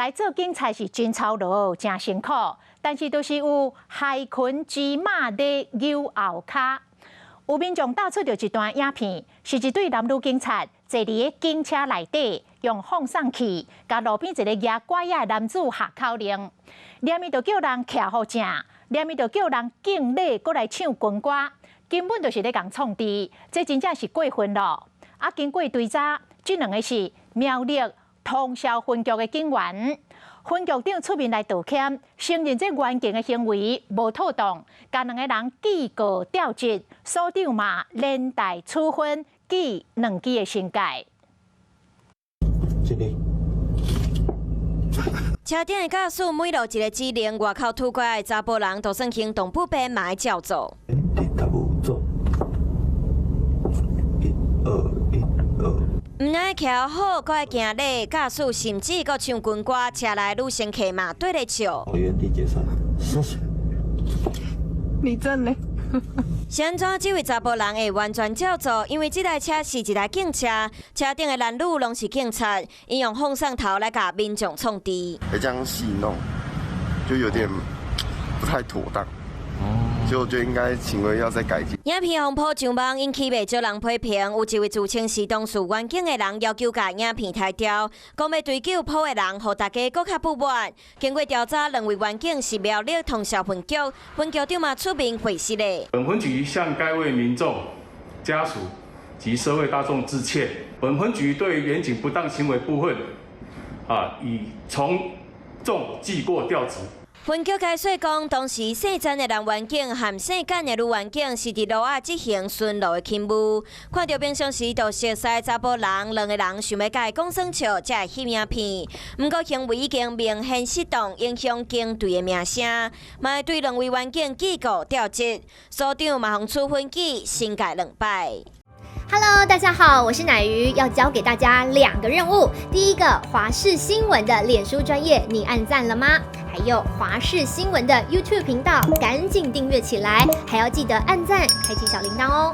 来做警察是真操劳、真辛苦，但是都是有害群之马在牛后骹。有民众打出着一段影片，是一对男女警察坐伫个警车内底，用放送器甲路边一个牙拐仔的男子下口令，连伊就叫人徛好正，连伊就叫人敬礼，过来唱军歌，根本就是咧共创治，这真正是过分咯！啊，经过追查，这两个是苗栗通宵分局的警员。分局长出面来道歉，承认这员警的行为无妥当，甲两个人记告调职，所长嘛连带处分记2支的薪阶。车顶的驾驶每落一个指令，外口拄过来的查甫人，就算行动不便，嘛爱照做。唔爱徛好，搁爱行礼，驾驶甚至搁唱军歌，车内女乘客嘛对咧笑。我原地解散，谢谢。你真嘞？是安怎？这位查甫人会完全照做，因为这台车是一台警车，车顶的男女拢是警察，因用放送头来甲民众创治。这样戏弄，就有点不太妥当。所以我觉得应该行为要再改进。影片红铺上网，引起袂少人批评。有一位自称是当事员警的人，要求把影片删掉，讲要追究铺的人，互大家更较不满。经过调查，认为员警是苗栗通宵分局，分局长嘛出面回释咧。本分局向该位民众家属及社会大众致歉。本分局对员警不当行为部分，已从重记过调职。分局解说讲，当时姓詹的男员警和姓简的女员警是伫路仔执行巡逻的勤务，看到平常时就熟悉查甫人，两个人想要甲伊讲算笑，才会翕影片。不过行为已经明显失当，影响警队的名声，嘛会对两位员警记告调职，所长嘛互处分记薪阶2摆。Hello， 大家好，我是乃瑜，要教给大家2个任务。第一个，华视新闻的脸书专页，你按赞了吗？还有华视新闻的 YouTube 频道，赶紧订阅起来，还要记得按赞，开启小铃铛哦。